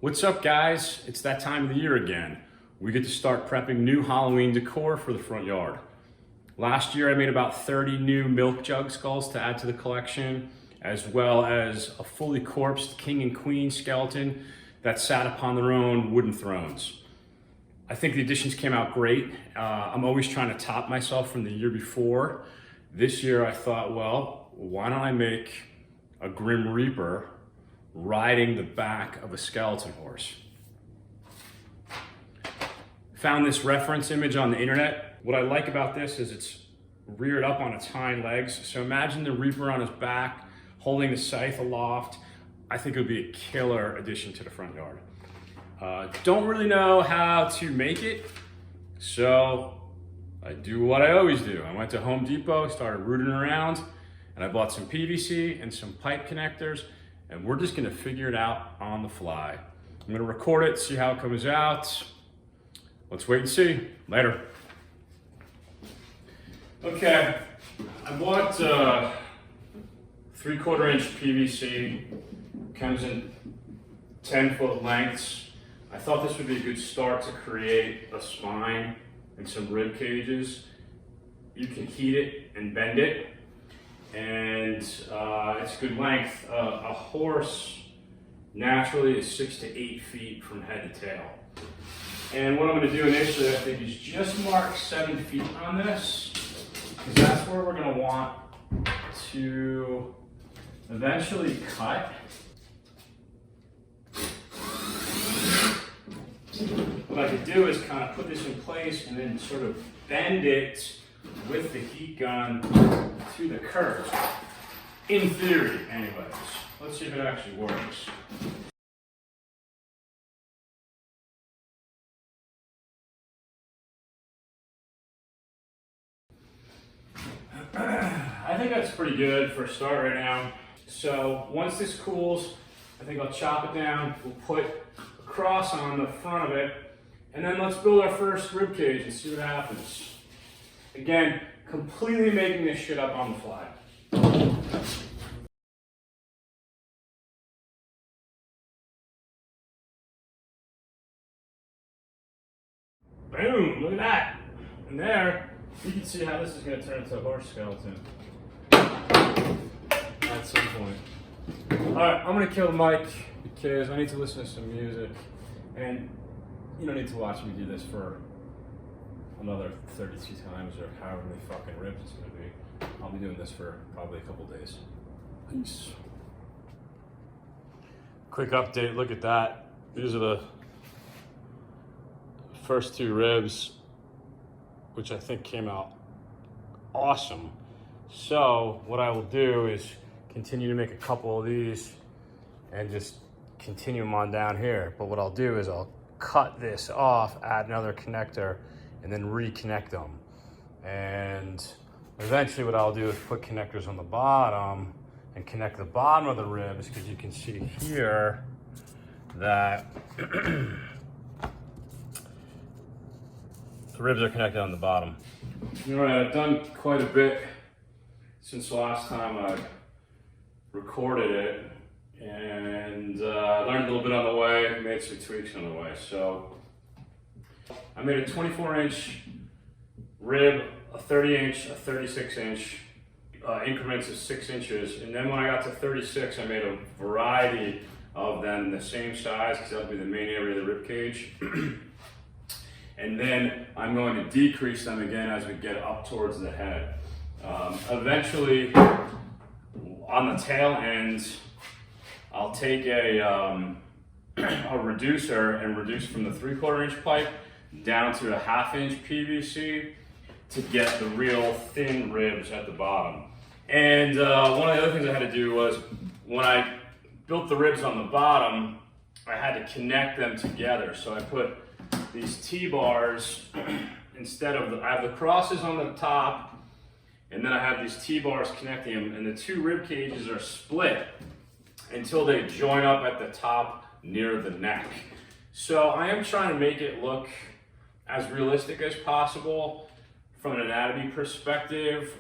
What's up, guys? It's that time of the year again. We get to start prepping new Halloween decor for the front yard. Last year I made about 30 new milk jug skulls to add to the collection, as well as a fully corpsed king and queen skeleton that sat upon their own wooden thrones. I think the additions came out great. I'm always trying to top myself from the year before. This year I thought, well, why don't I make a Grim Reaper riding the back of a skeleton horse. Found this reference image on the internet. What I like about this is it's reared up on its hind legs. So imagine the Reaper on his back, holding the scythe aloft. I think it would be a killer addition to the front yard. Don't really know how to make it, so I do what I always do. I went to Home Depot, started rooting around, and I bought some PVC and some pipe connectors, and we're just gonna figure it out on the fly. I'm gonna record it, see how it comes out. Let's wait and see. Later. Okay, I bought 3/4 inch PVC, comes in 10-foot lengths. I thought this would be a good start to create a spine and some rib cages. You can heat it and bend it, and it's good length. A horse naturally is 6 to 8 feet from head to tail. And what I'm going to do initially, I think, is just mark 7 feet on this, because that's where we're going to want to eventually cut. What I could do is kind of put this in place and then sort of bend it with the heat gun to the curve. In theory, anyways. Let's see if it actually works. I think that's pretty good for a start right now. So once this cools, I think I'll chop it down. We'll put a cross on the front of it, and then let's build our first rib cage and see what happens. Again, completely making this shit up on the fly. Boom, look at that. And there, you can see how this is gonna turn into a horse skeleton at some point. All right, I'm gonna kill the mic because I need to listen to some music, and you don't need to watch me do this for another 32 times or however many fucking ribs it's gonna be. I'll be doing this for probably a couple days. Peace. Quick update, look at that. These are the first 2 ribs, which I think came out awesome. So what I will do is continue to make a couple of these and just continue them on down here. But what I'll do is I'll cut this off, add another connector, and then reconnect them. And eventually what I'll do is put connectors on the bottom and connect the bottom of the ribs, because you can see here that the ribs are connected on the bottom. All right, I've done quite a bit since the last time I recorded it, and I learned a little bit on the way, made some tweaks on the way. So I made a 24-inch rib, a 30-inch, a 36-inch, increments of 6 inches. And then when I got to 36, I made a variety of them the same size, because that'll be the main area of the rib cage. And then I'm going to decrease them again as we get up towards the head. Eventually, on the tail end, I'll take a reducer and reduce from the 3/4 inch pipe down to a 1/2 inch PVC to get the real thin ribs at the bottom. And one of the other things I had to do was, when I built the ribs on the bottom, I had to connect them together. So I put these T-bars instead of I have the crosses on the top, and then I have these T-bars connecting them, and the 2 rib cages are split until they join up at the top near the neck. So I am trying to make it look as realistic as possible from an anatomy perspective.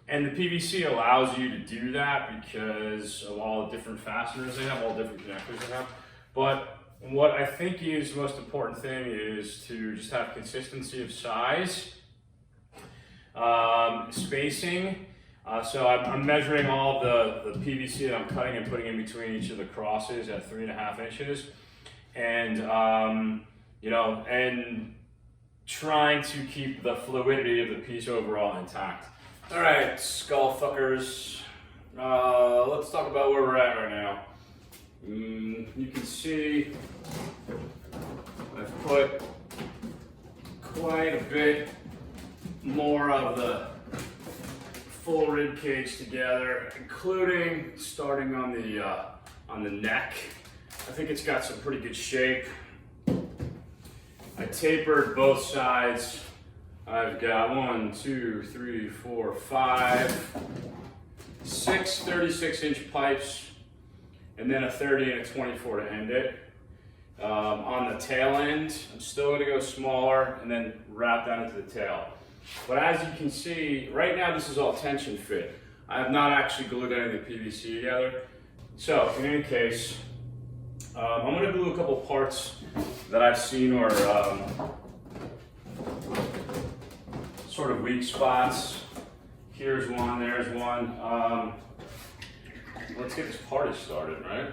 And the PVC allows you to do that because of all the different fasteners they have, all different connectors they have. But what I think is the most important thing is to just have consistency of size, spacing. So I'm measuring all the PVC that I'm cutting and putting in between each of the crosses at 3.5 inches. And, you know, and trying to keep the fluidity of the piece overall intact. All right, skull fuckers. Let's talk about where we're at right now. You can see I've put quite a bit more of the full rib cage together, including starting on the neck. I think it's got some pretty good shape. I tapered both sides. I've got 1, 2, 3, 4, 5, 6 36-inch pipes, and then a 30 and a 24 to end it. On the tail end, I'm still going to go smaller and then wrap that into the tail. But as you can see, right now this is all tension fit. I have not actually glued any of the PVC together. So in any case, I'm going to glue a couple parts that I've seen are sort of weak spots. Here's one, there's one. Let's get this party started, right?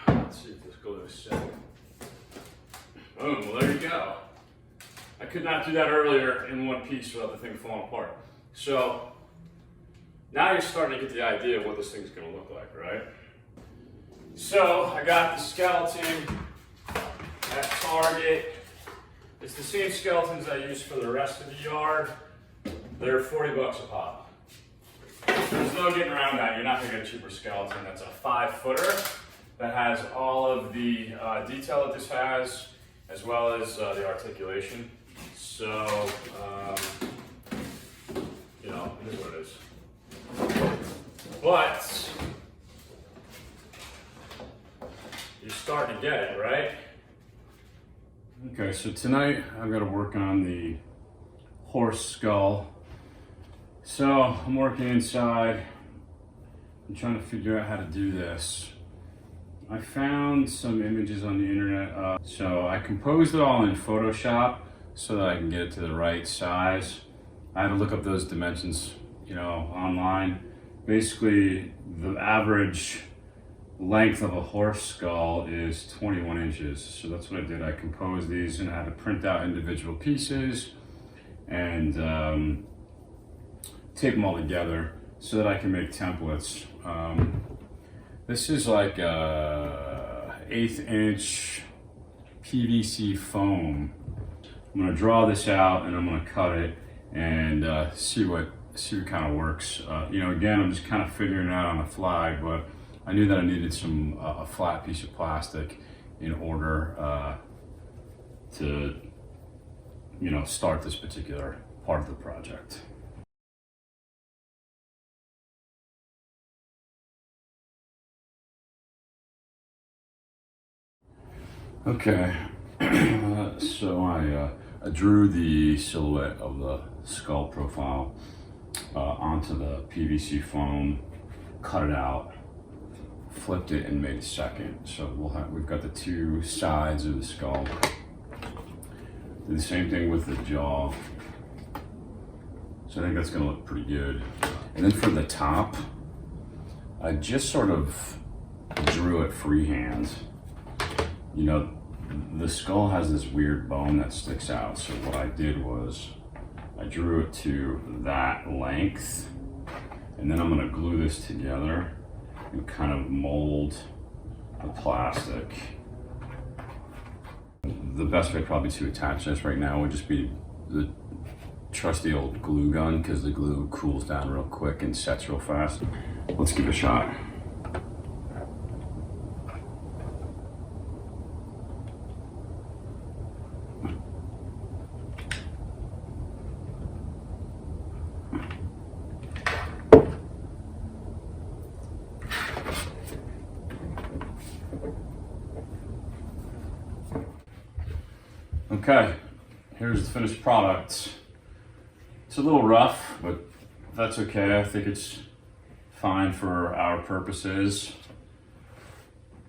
Let's see if this glue is set. Boom, well there you go. I could not do that earlier in one piece without the thing falling apart. So now you're starting to get the idea of what this thing's gonna look like, right? So I got the skeleton at Target. It's the same skeletons I use for the rest of the yard. They're 40 bucks a pop. There's no getting around that. You're not gonna get a cheaper skeleton. That's a 5-footer that has all of the detail that this has, as well as the articulation. So, you know, it is what it is. But you're starting to get it, right? Okay, so tonight I've got to work on the horse skull. So I'm working inside. I'm trying to figure out how to do this. I found some images on the internet. So I composed it all in Photoshop so that I can get it to the right size. I had to look up those dimensions, you know, online. Basically, the average length of a horse skull is 21 inches. So that's what I did. I composed these and I had to print out individual pieces and tape them all together so that I can make templates. This is like a 1/8 inch PVC foam. I'm gonna draw this out and I'm gonna cut it and see what kind of works. You know, again, I'm just kind of figuring it out on the fly, but I knew that I needed a flat piece of plastic in order to, you know, start this particular part of the project. Okay, so I drew the silhouette of the skull profile onto the PVC foam, cut it out, flipped it, and made a second. So we've got the two sides of the skull. Did the same thing with the jaw. So I think that's gonna look pretty good. And then for the top, I just sort of drew it freehand. You know, the skull has this weird bone that sticks out. So what I did was I drew it to that length, and then I'm gonna glue this together and kind of mold the plastic. The best way probably to attach this right now would just be the trusty old glue gun, because the glue cools down real quick and sets real fast. Let's give it a shot. Okay, here's the finished product. It's a little rough, but that's okay. I think it's fine for our purposes.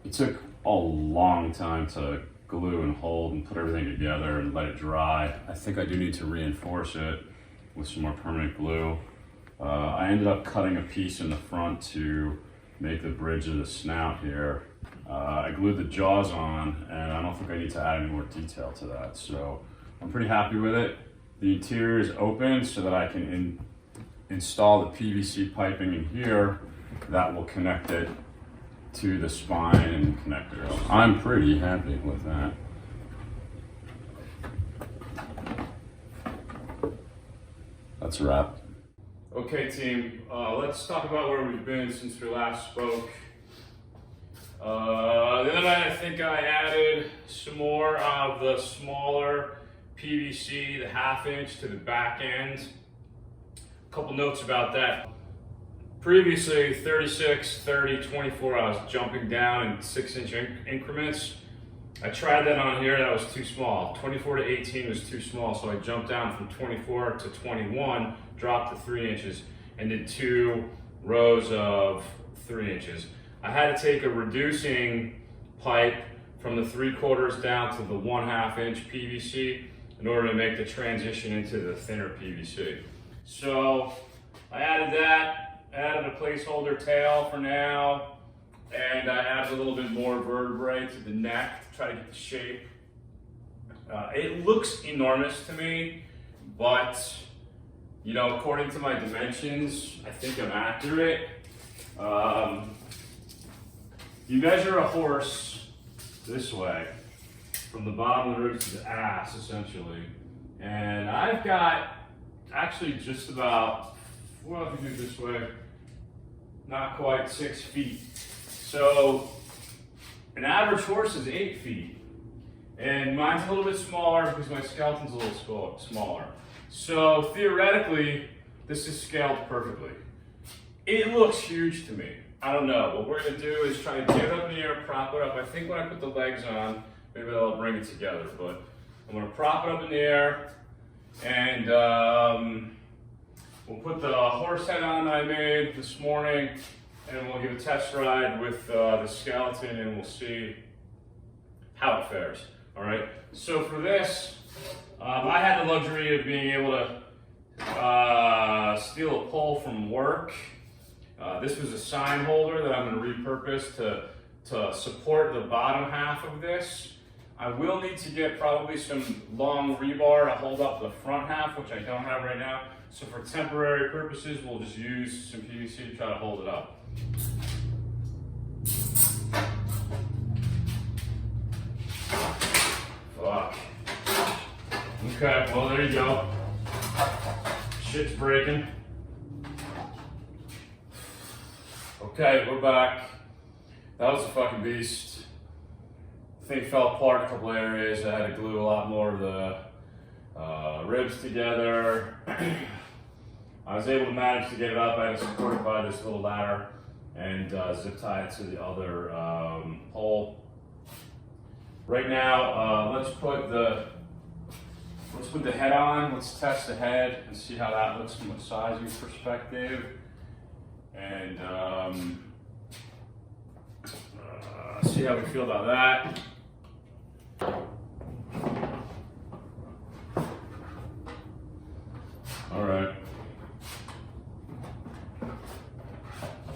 It took a long time to glue and hold and put everything together and let it dry. I think I do need to reinforce it with some more permanent glue. I ended up cutting a piece in the front to make the bridge of the snout here. I glued the jaws on, and I don't think I need to add any more detail to that. So I'm pretty happy with it. The interior is open so that I can install the PVC piping in here that will connect it to the spine and connectors. I'm pretty happy with that. That's a wrap. Okay team, let's talk about where we've been since we last spoke. The other night I think I added some more of the smaller PVC, the 1/2 inch to the back end. A couple notes about that. Previously, 36, 30, 24, I was jumping down in 6-inch increments. I tried that on here, that was too small. 24 to 18 was too small, so I jumped down from 24 to 21, dropped to 3 inches, and did 2 rows of 3 inches. I had to take a reducing pipe from the 3/4 down to the 1/2 inch PVC in order to make the transition into the thinner PVC. So I added that, added a placeholder tail for now, and I added a little bit more vertebrae to the neck to try to get the shape. It looks enormous to me, but you know, according to my dimensions, I think I'm accurate. You measure a horse this way, from the bottom of the ribs to the ass, essentially. And I've got actually just about, well, if you do it this way, not quite 6 feet. So an average horse is 8 feet. And mine's a little bit smaller because my skeleton's a little smaller. So theoretically, this is scaled perfectly. It looks huge to me. I don't know. What we're gonna do is try to get it up in the air, prop it up. I think when I put the legs on, maybe that'll bring it together. But I'm gonna prop it up in the air, and we'll put the horse head on that I made this morning, and we'll give a test ride with the skeleton, and we'll see how it fares. All right. So for this, I had the luxury of being able to steal a pole from work. This was a sign holder that I'm going to repurpose to support the bottom half of this. I will need to get probably some long rebar to hold up the front half, which I don't have right now. So for temporary purposes, we'll just use some PVC to try to hold it up. Fuck. Okay, well there you go. Shit's breaking. Okay, we're back. That was a fucking beast. Thing fell apart in a couple areas. I had to glue a lot more of the ribs together. I was able to manage to get it up. I had to support it by this little ladder and zip tie it to the other pole. Right now, let's put the head on. Let's test the head and see how that looks from a sizing perspective. And see how we feel about that. All right.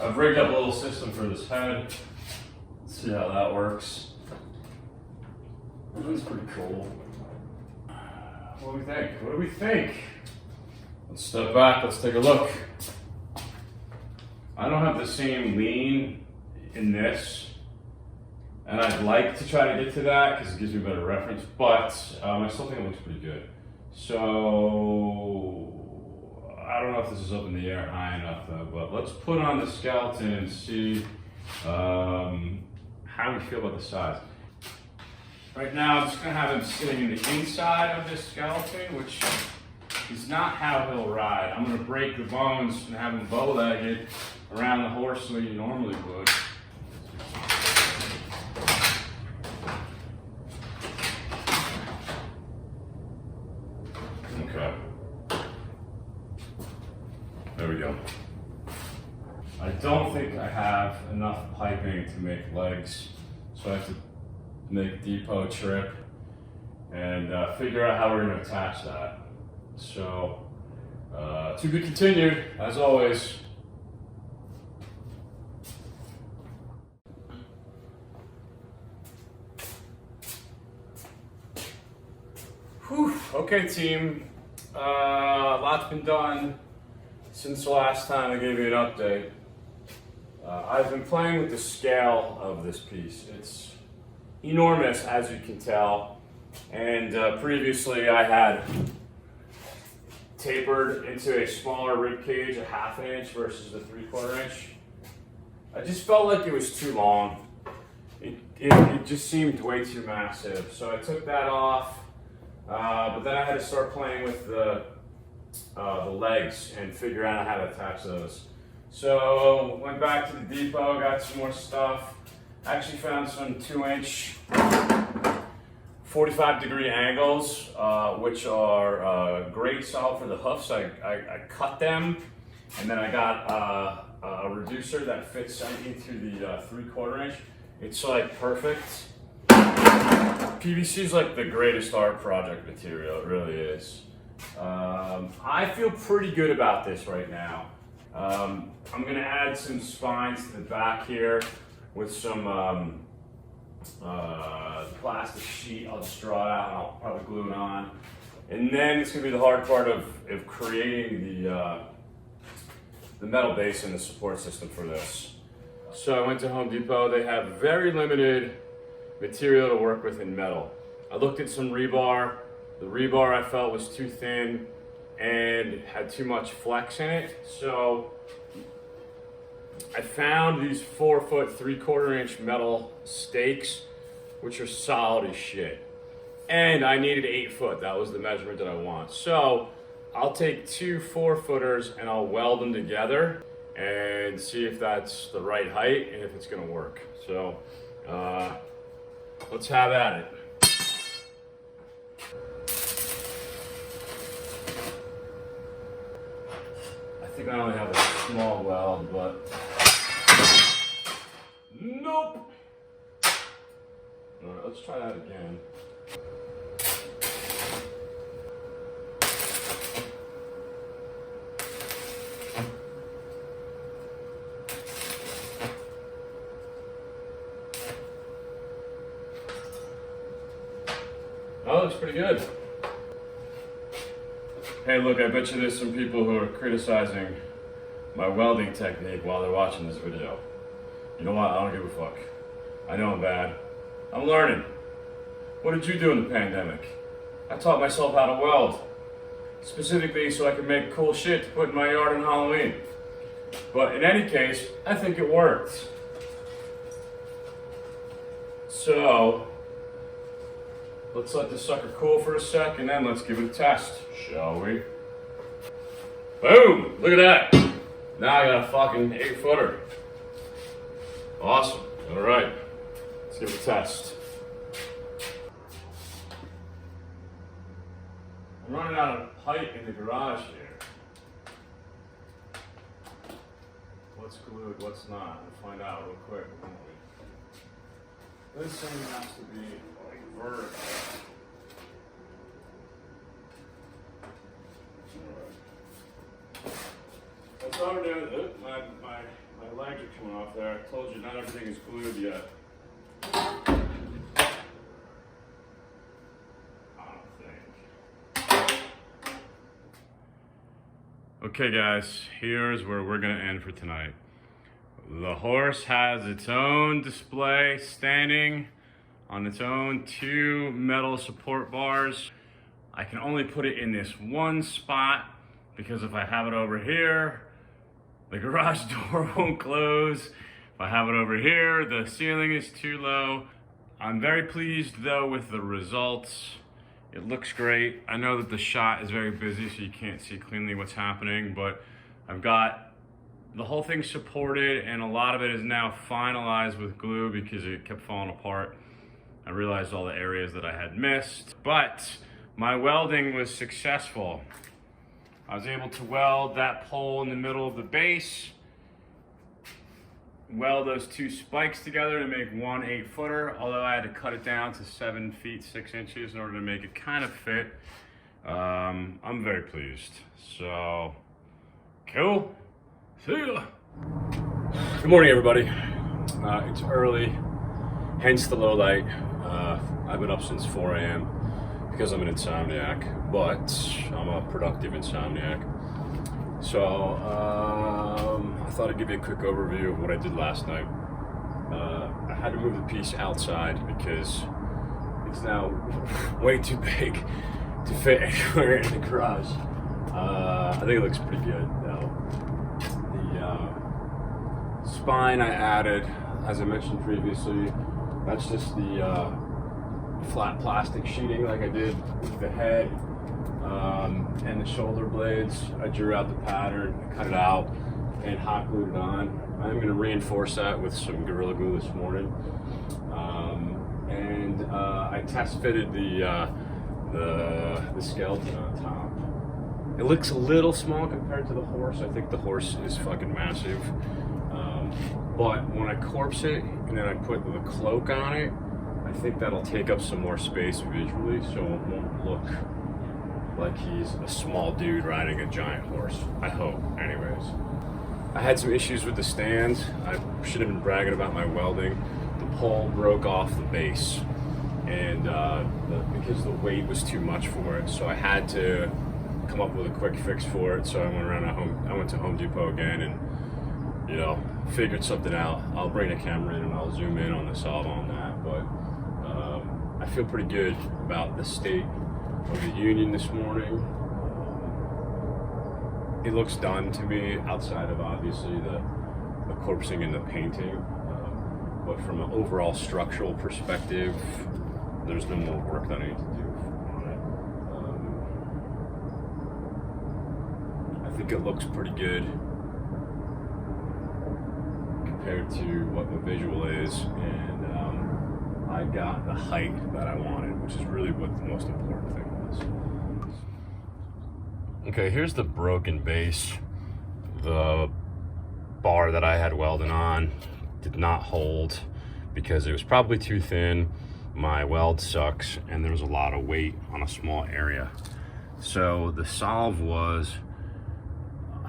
I've rigged up a little system for this head. Let's see how that works. That's pretty cool. What do we think? What do we think? Let's step back, let's take a look. I don't have the same lean in this, and I'd like to try to get to that because it gives me a better reference, but I still think it looks pretty good. So, I don't know if this is up in the air high enough though, but let's put on the skeleton and see how we feel about the size. Right now, I'm just gonna have him sitting in the inside of this skeleton, which is not how he'll ride. I'm gonna break the bones and have him bow-legged around the horse the way you normally would. we go. I don't think I have enough piping to make legs, so I have to make a depot trip and figure out how we're going to attach that. So, to be continued, as always. Whew. Okay, team. A lot's been done since the last time I gave you an update. I've been playing with the scale of this piece. It's enormous, as you can tell. And previously I had tapered into a smaller rib cage, a 1/2 inch versus the 3/4 inch. I just felt like it was too long. It just seemed way too massive. So I took that off, but then I had to start playing with the legs and figure out how to attach those. So went back to the depot, got some more stuff. Actually found some 2-inch 45-degree angles, which are great solid for the hoofs. I cut them, and then I got a reducer that fits into the 3/4 inch. It's like perfect. PVC is like the greatest art project material, it really is. I feel pretty good about this right now. I'm gonna add some spines to the back here with some plastic sheet. I'll just draw it out and I'll probably glue it on. And then it's gonna be the hard part of creating the metal base and the support system for this. So I went to Home Depot. They have very limited material to work with in metal. I looked at some rebar. The rebar I felt was too thin and had too much flex in it. So I found these 4-foot 3/4 inch metal stakes, which are solid as shit. And I needed 8 foot. That was the measurement that I want. So I'll take 2 4-footers and I'll weld them together and see if that's the right height and if it's gonna work. So let's have at it. I think I only have a small weld, but nope. All right, let's try that again. Oh, looks pretty good. Hey, look, I bet you there's some people who are criticizing my welding technique while they're watching this video. You know what? I don't give a fuck. I know I'm bad. I'm learning. What did you do in the pandemic? I taught myself how to weld. Specifically so I could make cool shit to put in my yard on Halloween. But in any case, I think it worked. So, let's let this sucker cool for a sec and then let's give it a test, shall we? Boom! Look at that! Now I got a fucking 8-footer. Awesome. Alright. Let's give it a test. I'm running out of pipe in the garage here. What's glued, what's not? We'll find out real quick, won't we? This thing has to be like vertical. Alright. That's all we're doing. My legs are coming off there. I told you not everything is glued yet. I don't think. Okay guys, here's where we're gonna end for tonight. The horse has its own display standing on its own 2 metal support bars. I can only put it in this one spot because if I have it over here, the garage door won't close. If I have it over here, the ceiling is too low. I'm very pleased though with the results. It looks great. I know that the shot is very busy so you can't see cleanly what's happening, but I've got the whole thing supported and a lot of it is now finalized with glue because it kept falling apart. I realized all the areas that I had missed, but my welding was successful. I was able to weld that pole in the middle of the base, weld those two spikes together to make one 8-footer, although I had to cut it down to 7 feet 6 inches in order to make it kind of fit. I'm very pleased. So, cool. See ya. Good morning, everybody. It's early, hence the low light. I've been up since 4 a.m. because I'm an insomniac, but I'm a productive insomniac. So I thought I'd give you a quick overview of what I did last night. I had to move the piece outside because it's now way too big to fit anywhere in the garage. I think it looks pretty good though. The spine I added, as I mentioned previously, that's just the flat plastic sheeting like I did with the head and the shoulder blades. I drew out the pattern, cut it out, and hot glued it on. I'm going to reinforce that with some Gorilla Glue this morning. I test fitted the skeleton on top. It looks a little small compared to the horse. I think the horse is fucking massive. But when I corpse it and then I put the cloak on it, I think that'll take up some more space visually, so it won't look like he's a small dude riding a giant horse. I hope, anyways. I had some issues with the stands. I should have been bragging about my welding. The pole broke off the base, and because the weight was too much for it, so I had to come up with a quick fix for it. So I went to Home Depot again and, you know, figured something out. I'll bring the camera in and I'll zoom in on the solve on that, but I feel pretty good about the state of the union this morning. It looks done to me outside of obviously the corpsing and the painting, but from an overall structural perspective, there's no more work that I need to do on it. I think it looks pretty good compared to what the visual is, and I got the height that I wanted, which is really what the most important thing was. Okay, here's the broken base. The bar that I had welded on did not hold because it was probably too thin. My weld sucks, and there was a lot of weight on a small area. So the solve was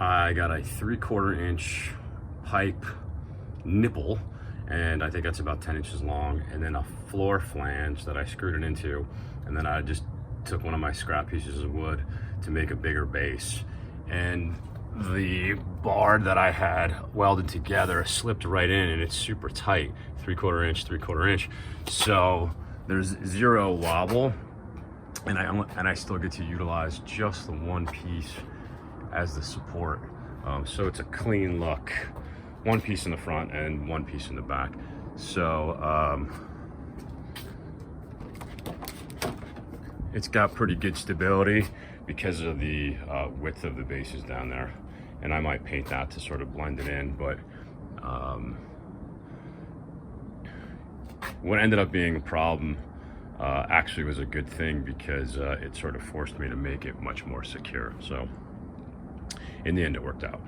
I got a 3/4 inch pipe nipple, and I think that's about 10 inches long, and then a floor flange that I screwed it into, and then I just took one of my scrap pieces of wood to make a bigger base. And the bar that I had welded together slipped right in, and it's super tight, 3/4 inch, 3/4 inch. So there's zero wobble, and I still get to utilize just the one piece as the support. So it's a clean look. One piece in the front and one piece in the back. So it's got pretty good stability because of the width of the bases down there. And I might paint that to sort of blend it in, but what ended up being a problem actually was a good thing because it sort of forced me to make it much more secure. So in the end, it worked out.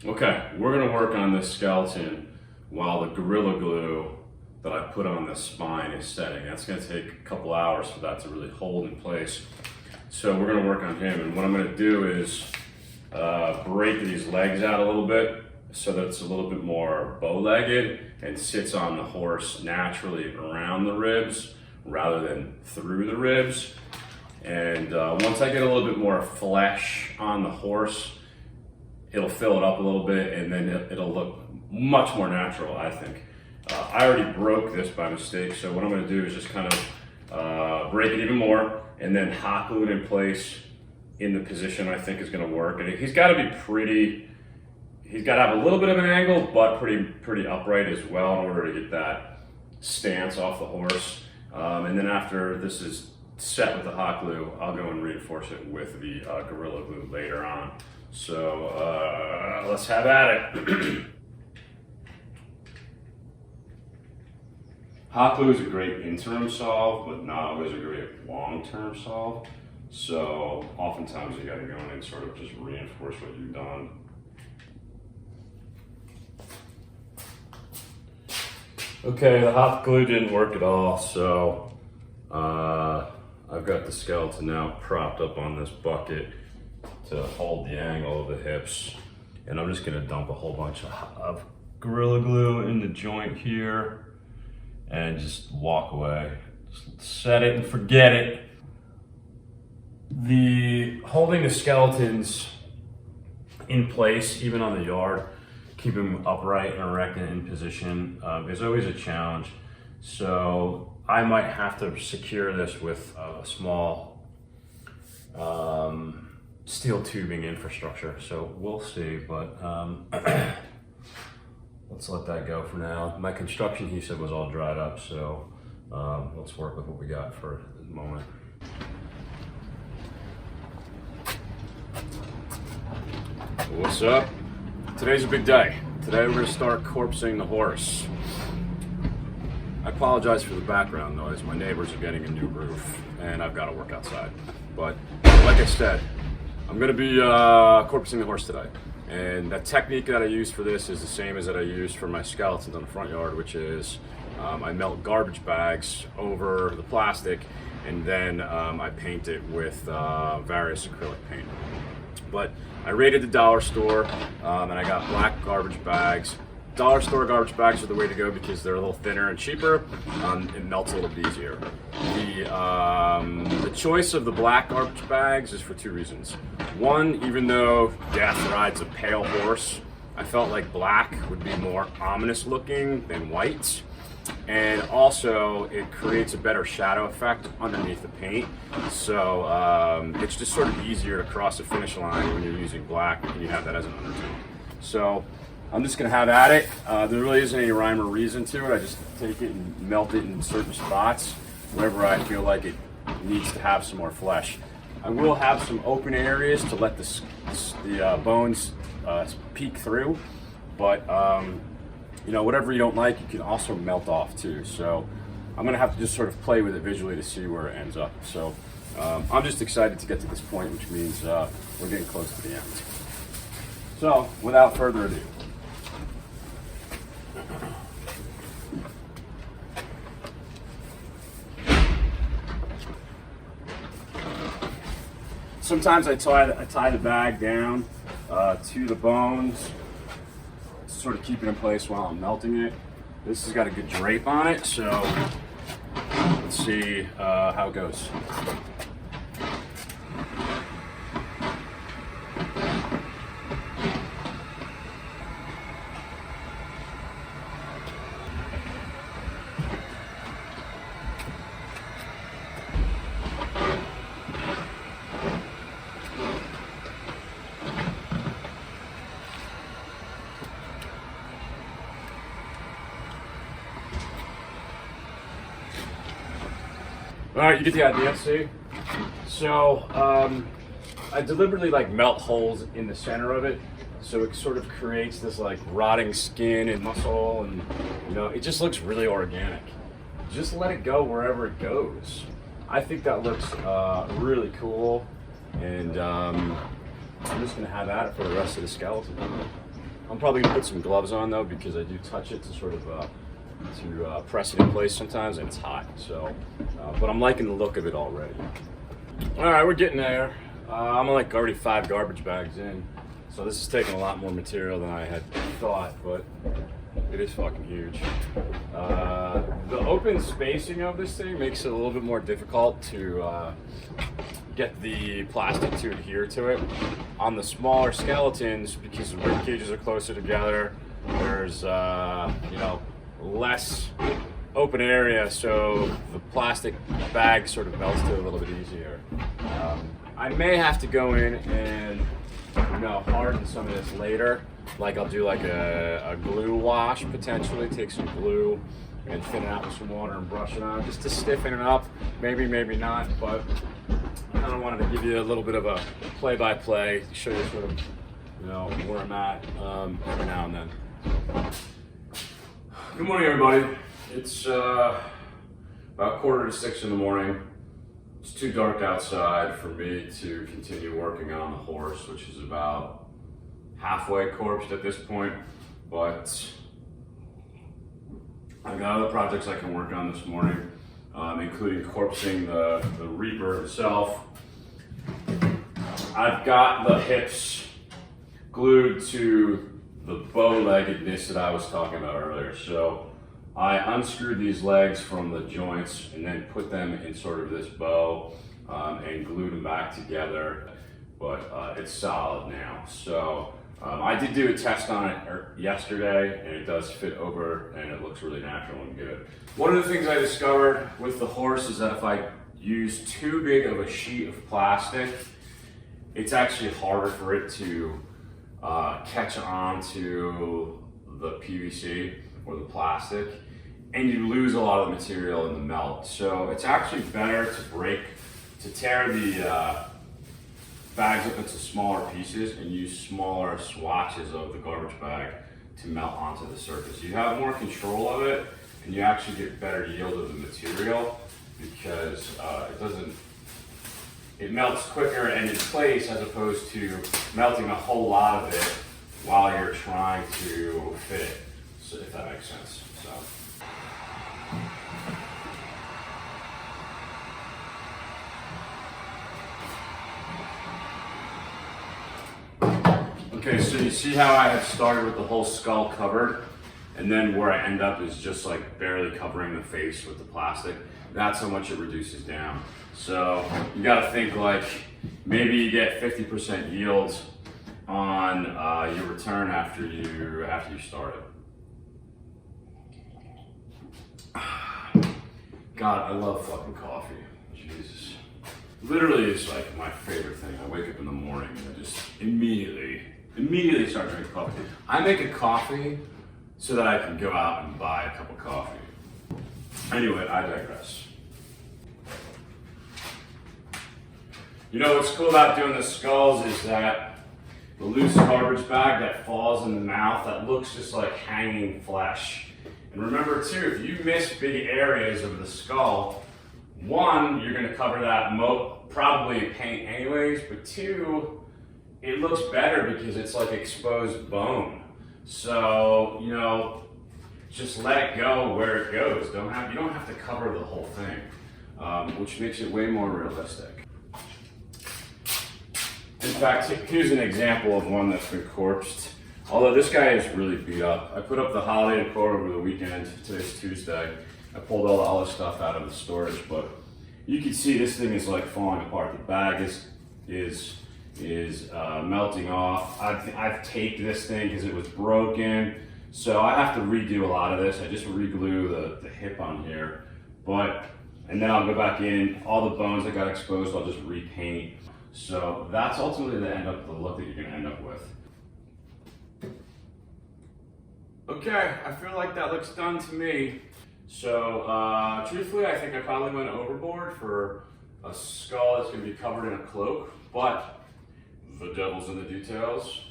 Okay, we're gonna work on this skeleton while the Gorilla Glue that I put on the spine is setting. That's gonna take a couple hours for that to really hold in place. So we're gonna work on him, and what I'm gonna do is break these legs out a little bit so that it's a little bit more bow-legged and sits on the horse naturally around the ribs rather than through the ribs. And once I get a little bit more flesh on the horse, it'll fill it up a little bit, and then it'll look much more natural, I think. I already broke this by mistake, so what I'm gonna do is just kind of break it even more, and then hot glue it in place in the position I think is gonna work. And he's gotta be pretty, he's gotta have a little bit of an angle, but pretty upright as well in order to get that stance off the horse. And then after this is set with the hot glue, I'll go and reinforce it with the Gorilla Glue later on. So let's have at it. Hot glue is a great interim solve, but not always a great long-term solve. So oftentimes you gotta go in and sort of just reinforce what you've done. Okay, the hot glue didn't work at all, so I've got the skeleton now propped up on this bucket to hold the angle of the hips. And I'm just gonna dump a whole bunch of Gorilla Glue in the joint here and just walk away. Just set it and forget it. Holding the skeletons in place, even on the yard, keep them upright and erect and in position, is always a challenge. So I might have to secure this with a small steel tubing infrastructure. So we'll see, but let's let that go for now. My construction, he said, was all dried up, so let's work with what we got for the moment. What's up? Today's a big day. Today we're going to start corpsing the horse. I apologize for the background noise. My neighbors are getting a new roof and I've got to work outside. But like I said, I'm going to be corpsing the horse today. And the technique that I use for this is the same as that I use for my skeletons on the front yard, which is I melt garbage bags over the plastic and then I paint it with various acrylic paint. But I raided the dollar store and I got black garbage bags. Dollar store garbage bags are the way to go because they're a little thinner and cheaper. It melts a little bit easier. The choice of the black garbage bags is for two reasons. One, even though Death rides a pale horse, I felt like black would be more ominous looking than white. And also, it creates a better shadow effect underneath the paint. So it's just sort of easier to cross the finish line when you're using black and you have that as an undertone. So I'm just gonna have at it. There really isn't any rhyme or reason to it. I just take it and melt it in certain spots wherever I feel like it needs to have some more flesh. I will have some open areas to let the bones peek through, but you know, whatever you don't like, you can also melt off too. So I'm gonna have to just sort of play with it visually to see where it ends up. So I'm just excited to get to this point, which means we're getting close to the end. So without further ado, sometimes I tie the bag down to the bones, sort of keep it in place while I'm melting it. This has got a good drape on it, so let's see how it goes. All right, you get the idea, see? So I deliberately melt holes in the center of it, so it sort of creates this rotting skin and muscle, and you know, it just looks really organic. Just let it go wherever it goes. I think that looks really cool, and I'm just gonna have at it for the rest of the skeleton. I'm probably gonna put some gloves on though, because I do touch it to sort of to press it in place sometimes, and it's hot. So, but I'm liking the look of it already. All right, we're getting there. I'm already 5 garbage bags in, so this is taking a lot more material than I had thought, but it is fucking huge. The open spacing of this thing makes it a little bit more difficult to get the plastic to adhere to it. On the smaller skeletons, because the rib cages are closer together, there's you know, less open area, so the plastic bag sort of melts to it a little bit easier. I may have to go in and, you know, harden some of this later. I'll do a glue wash potentially, take some glue and thin it out with some water and brush it on just to stiffen it up. Maybe, maybe not, but I kind of wanted to give you a little bit of a play-by-play, show you sort of, you know, where I'm at every now and then. Good morning, everybody. It's about 5:45 in the morning. It's too dark outside for me to continue working on the horse, which is about halfway corpsed at this point, but I got other projects I can work on this morning, including corpsing the Reaper himself. I've got the hips glued to the bow-leggedness that I was talking about earlier. So I unscrewed these legs from the joints and then put them in sort of this bow and glued them back together, but it's solid now. So I did do a test on it yesterday, and it does fit over and it looks really natural and good. One of the things I discovered with the horse is that if I use too big of a sheet of plastic, it's actually harder for it to catch on to the PVC or the plastic, and you lose a lot of the material in the melt. So it's actually better to tear the bags up into smaller pieces and use smaller swatches of the garbage bag to melt onto the surface. You have more control of it, and you actually get better yield of the material because it melts quicker and in place, as opposed to melting a whole lot of it while you're trying to fit it, so if that makes sense. Okay, so you see how I had started with the whole skull covered, and then where I end up is just like barely covering the face with the plastic. That's how much it reduces down. So you gotta think like maybe you get 50% yield on your return after you start it. God, I love fucking coffee. Jesus. Literally, it's like my favorite thing. I wake up in the morning and I just immediately start drinking coffee. I make a coffee so that I can go out and buy a cup of coffee. Anyway, I digress. You know what's cool about doing the skulls is that the loose garbage bag that falls in the mouth, that looks just like hanging flesh. And remember too, if you miss big areas of the skull, one, you're gonna cover that probably in paint anyways, but two, it looks better because it's like exposed bone. So, you know, just let it go where it goes. You don't have to cover the whole thing, which makes it way more realistic. In fact, here's an example of one that's been corpsed. Although this guy is really beat up. I put up the holiday decor over the weekend. Today's Tuesday. I pulled all the stuff out of the storage, but you can see this thing is like falling apart. The bag is melting off. I've taped this thing because it was broken, so I have to redo a lot of this. I just re-glue the hip on here, and then I'll go back in. All the bones that got exposed, I'll just repaint. So that's ultimately the look that you're gonna end up with. Okay, I feel like that looks done to me. So truthfully, I think I probably went overboard for a skull that's gonna be covered in a cloak, but the devil's in the details.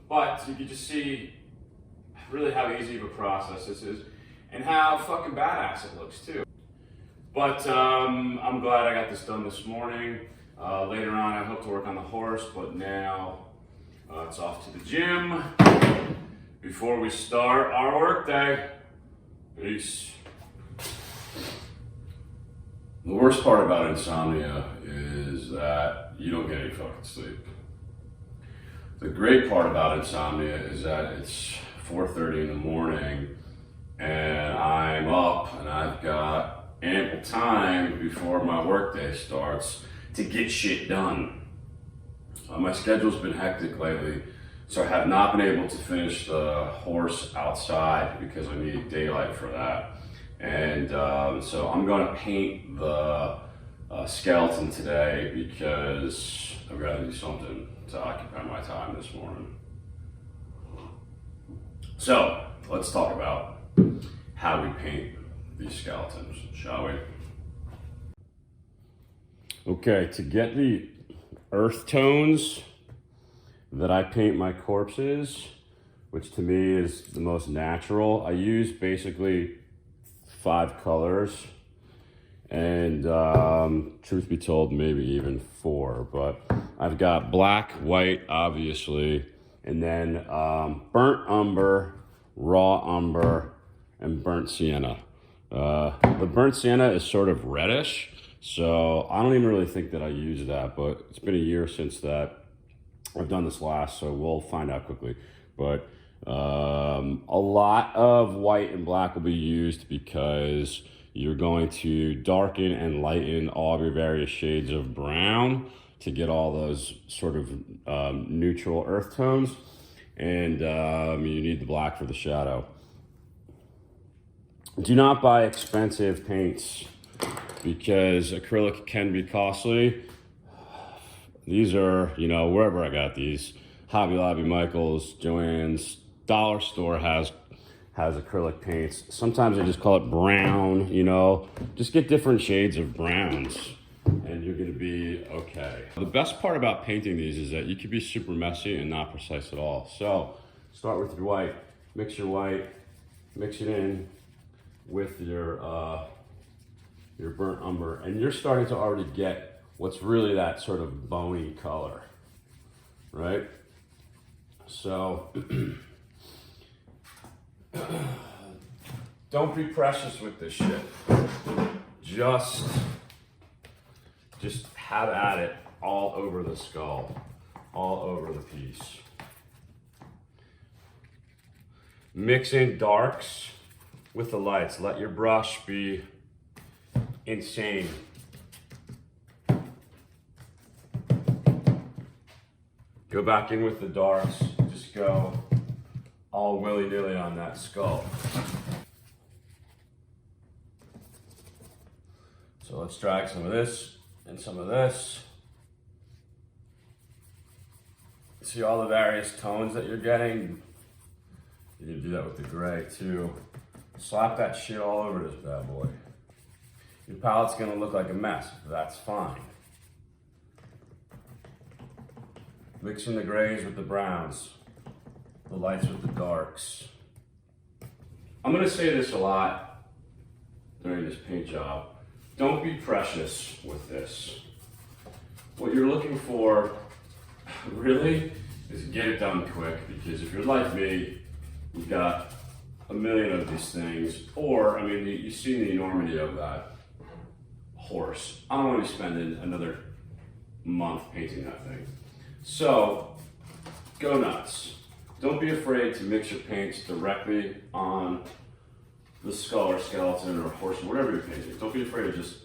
But you can just see really how easy of a process this is and how fucking badass it looks too. But I'm glad I got this done this morning. Later on, I hope to work on the horse, but now it's off to the gym before we start our work day. Peace. The worst part about insomnia is that you don't get any fucking sleep. The great part about insomnia is that it's 4:30 in the morning and I'm up and I've got ample time before my workday starts to get shit done. My schedule's been hectic lately, so I have not been able to finish the horse outside because I need daylight for that. And so I'm gonna paint the skeleton today because I've gotta do something to occupy my time this morning. So let's talk about how we paint these skeletons, shall we? Okay, to get the earth tones that I paint my corpses, which to me is the most natural, I use basically 5 colors. and truth be told, maybe even 4. But I've got black, white, obviously, and then burnt umber, raw umber, and burnt sienna. The burnt sienna is sort of reddish, so I don't even really think that I use that, but it's been a year since that I've done this last, so we'll find out quickly. But a lot of white and black will be used because you're going to darken and lighten all of your various shades of brown to get all those sort of neutral earth tones, and you need the black for the shadow. Do not buy expensive paints because acrylic can be costly. These are, you know, wherever I got these, Hobby Lobby, Michael's, Joann's, dollar store has acrylic paints. Sometimes they just call it brown, you know. Just get different shades of browns and you're gonna be okay. The best part about painting these is that you can be super messy and not precise at all. So start with your white, mix it in with your burnt umber, and you're starting to already get what's really that sort of bony color, right? So don't be precious with this shit. Just have at it all over the skull, all over the piece. Mix in darks with the lights. Let your brush be insane. Go back in with the darks. Just go all willy-nilly on that skull. So let's drag some of this and some of this. See all the various tones that you're getting? You can do that with the gray too. Slap that shit all over this bad boy. Your palette's gonna look like a mess, but that's fine. Mixing the grays with the browns, the lights with the darks. I'm gonna say this a lot during this paint job. Don't be precious with this. What you're looking for, really, is get it done quick, because if you're like me, you've got a million of these things, or, I mean, you see the enormity of that horse. I don't want to be spending another month painting that thing. So, go nuts. Don't be afraid to mix your paints directly on the skull or skeleton or horse, whatever you're painting. Don't be afraid to just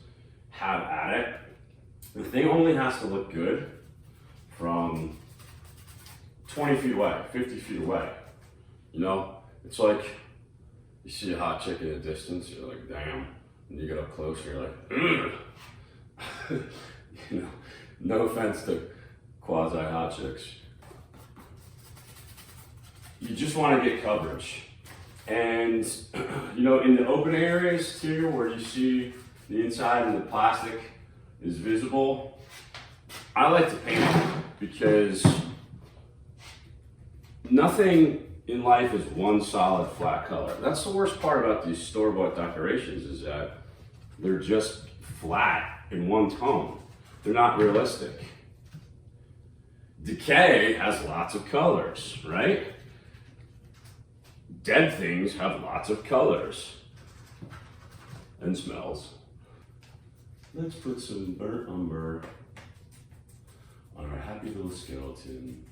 have at it. The thing only has to look good from 20 feet away, 50 feet away. You know, it's like you see a hot chick in the distance, you're like, damn. And you get up close and you're like, ugh. You know, no offense to quasi hot chicks. You just want to get coverage. And, you know, in the open areas too, where you see the inside and the plastic is visible, I like to paint because nothing in life is one solid flat color. That's the worst part about these store-bought decorations, is that they're just flat in one tone. They're not realistic. Decay has lots of colors, right? Dead things have lots of colors and smells. Let's put some burnt umber on our happy little skeleton.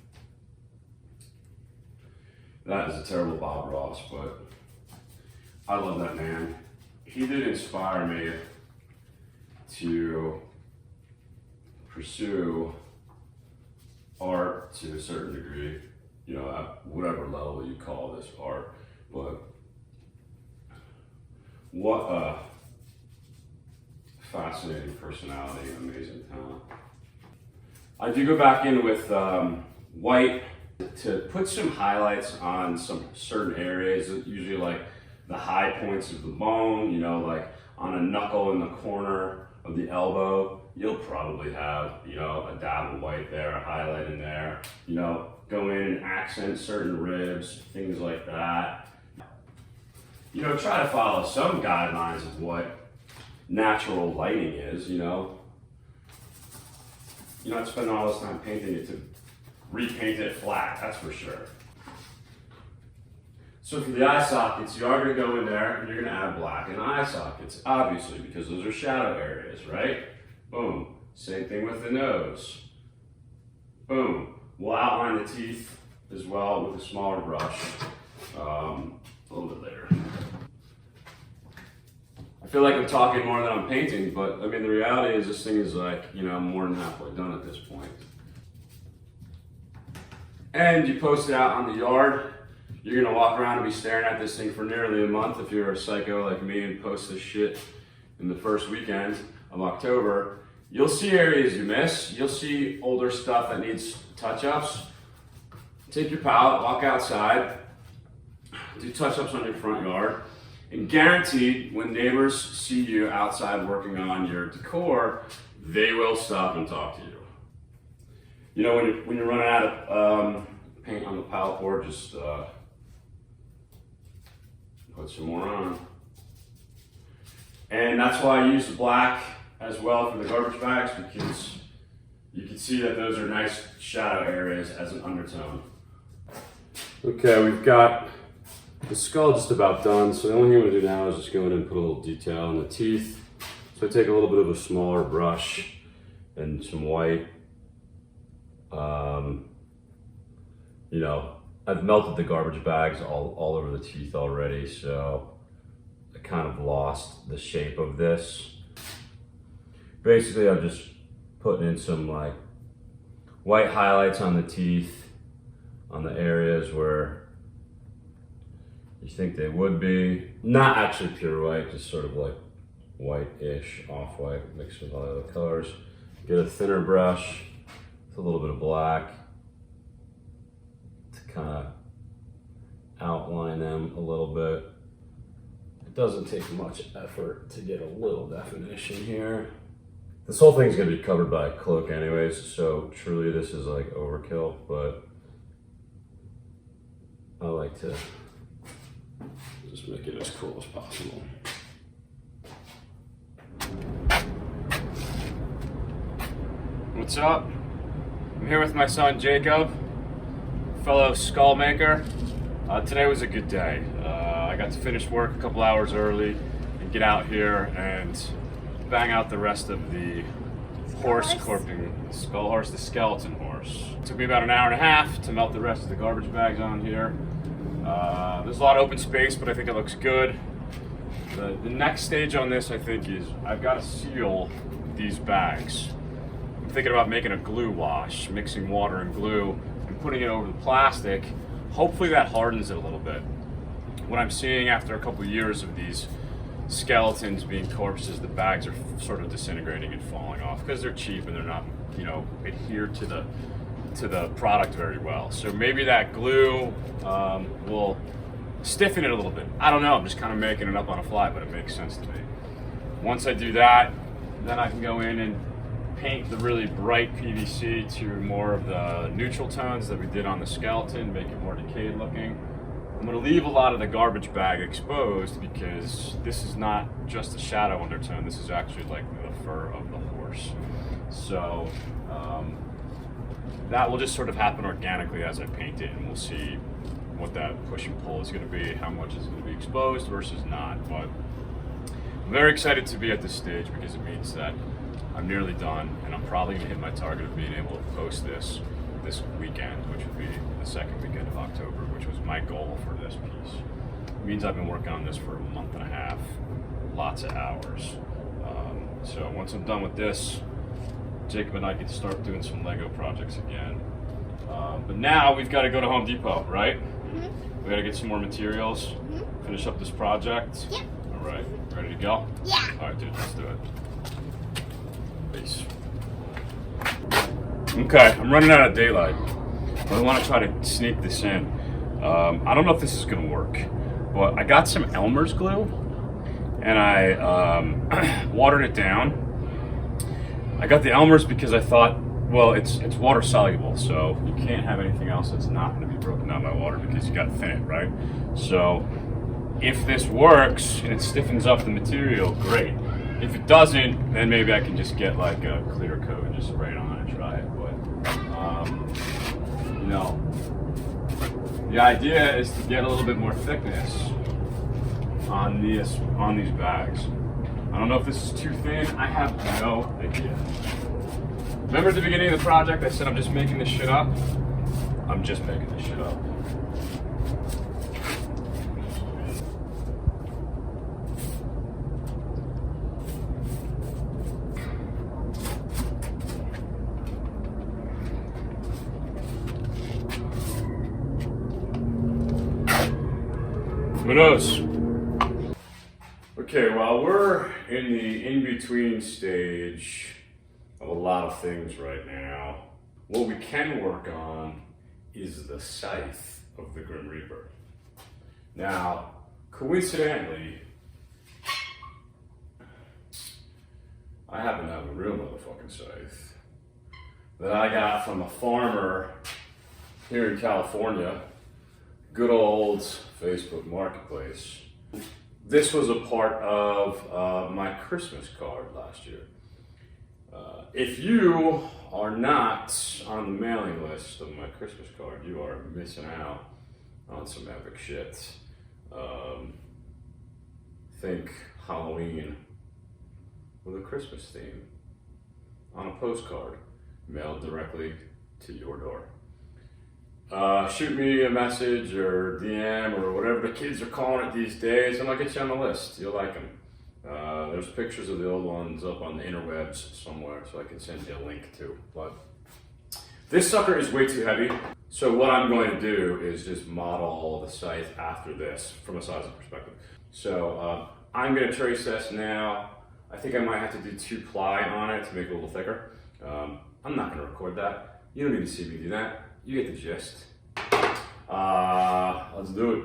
That is a terrible Bob Ross, but I love that man. He did inspire me to pursue art to a certain degree, you know, at whatever level you call this art. But what a fascinating personality, amazing talent. I do go back in with white to put some highlights on some certain areas, usually like the high points of the bone, you know, like on a knuckle in the corner of the elbow. You'll probably have, you know, a dab of white there, a highlight in there, you know, go in and accent certain ribs, things like that. You know, try to follow some guidelines of what natural lighting is, you know. You're not spending all this time painting it to repaint it flat, that's for sure. So for the eye sockets, you are going to go in there and you're going to add black in the eye sockets, obviously, because those are shadow areas, right? Boom. Same thing with the nose. Boom. We'll outline the teeth as well with a smaller brush a little bit later. I feel like I'm talking more than I'm painting, but I mean, the reality is this thing is like, you know, I'm more than halfway done at this point. And you post it out on the yard. You're gonna walk around and be staring at this thing for nearly a month if you're a psycho like me and post this shit in the first weekend of October. You'll see areas you miss. You'll see older stuff that needs touch-ups. Take your palette, walk outside, do touch-ups on your front yard, and guaranteed when neighbors see you outside working on your decor, they will stop and talk to you. You know, when you're running out of paint on the palette board, just put some more on. And that's why I use the black as well for the garbage bags, because you can see that those are nice shadow areas as an undertone. Okay, we've got the skull just about done, so the only thing I'm going to do now is just go in and put a little detail in the teeth. So I take a little bit of a smaller brush and some white. You know, I've melted the garbage bags all over the teeth already, so I kind of lost the shape of this. Basically, I'm just putting in some like white highlights on the teeth, on the areas where you think they would be. Not actually pure white, just sort of like white-ish, off-white, mixed with all the other colors. Get a thinner brush with a little bit of black to kind of outline them a little bit. It doesn't take much effort to get a little definition here. This whole thing's gonna be covered by a cloak anyways, so truly this is like overkill, but I like to just make it as cool as possible. What's up? I'm here with my son Jacob, fellow skull maker. Today was a good day. I got to finish work a couple hours early and get out here and bang out the rest of the horse cloaking, the skull horse, the skeleton horse. It took me about an hour and a half to melt the rest of the garbage bags on here. There's a lot of open space, but I think it looks good. The next stage on this, I think, is I've got to seal these bags. I'm thinking about making a glue wash, mixing water and glue and putting it over the plastic. Hopefully that hardens it a little bit. What I'm seeing after a couple of years of these skeletons being corpses, the bags are sort of disintegrating and falling off because they're cheap and they're not, you know, adhered to the product very well. So maybe that glue will stiffen it a little bit. I don't know, I'm just kind of making it up on a fly, but it makes sense to me. Once I do that, then I can go in and paint the really bright PVC to more of the neutral tones that we did on the skeleton, make it more decayed looking. I'm going to leave a lot of the garbage bag exposed because this is not just a shadow undertone, this is actually like the fur of the horse. So that will just sort of happen organically as I paint it, and we'll see what that push and pull is going to be, how much is going to be exposed versus not. But I'm very excited to be at this stage because it means that I'm nearly done, and I'm probably going to hit my target of being able to post this weekend, which would be the second weekend of October, which was my goal for this piece. It means I've been working on this for a month and a half, lots of hours. So once I'm done with this, Jacob and I get to start doing some Lego projects again. But now we've got to go to Home Depot, right? Mm-hmm. We got to get some more materials, finish up this project. Yep. All right, ready to go? Yeah. All right, dude, let's do it. Peace. Okay, I'm running out of daylight, but I want to try to sneak this in. I don't know if this is going to work, but I got some Elmer's glue, and I watered it down. I got the Elmer's because I thought, well, it's water soluble, so you can't have anything else that's not going to be broken down by water because you got to thin it, right? So if this works and it stiffens up the material, great. If it doesn't, then maybe I can just get like a clear coat and just spray it on and try it. But you know, the idea is to get a little bit more thickness on these bags. I don't know if this is too thin. I have no idea. Remember at the beginning of the project I said I'm just making this shit up? I'm just making this shit up. Who knows? Okay, well, we're in the in-between stage of a lot of things right now. What we can work on is the scythe of the Grim Reaper. Now, coincidentally, I happen to have a real motherfucking scythe that I got from a farmer here in California. Good old Facebook Marketplace. This was a part of my Christmas card last year. If you are not on the mailing list of my Christmas card, you are missing out on some epic shit. Think Halloween with a Christmas theme on a postcard mailed directly to your door. Shoot me a message or DM or whatever the kids are calling it these days, and I'll get you on the list. You'll like them. There's pictures of the old ones up on the interwebs somewhere, so I can send you a link too. But this sucker is way too heavy, so what I'm going to do is just model the scythe after this from a sizing perspective. So I'm going to trace this now. I think I might have to do 2-ply on it to make it a little thicker. I'm not going to record that. You don't need to see me do that. You get the gist. Let's do it.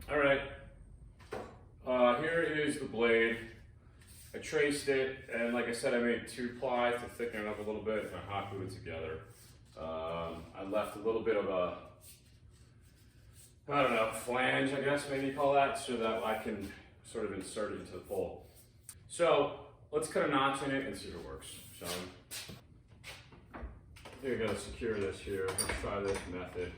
All right. Here is the blade. I traced it, and like I said, I made 2-ply to thicken it up a little bit, and I hot glued it together. I left a little bit of a, I don't know, flange, I guess maybe you call that, so that I can sort of insert it into the pole. So let's cut a notch in it and see if it works. So I think I gotta secure this here. Let's try this method.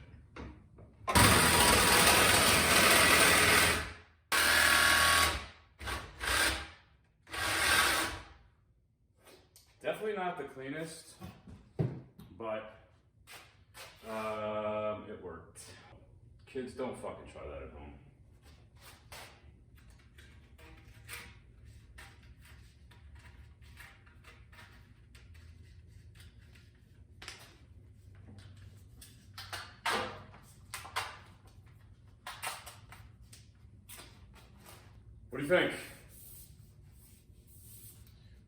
Definitely not the cleanest, but it worked. Kids, don't fucking try that at home. What do you think?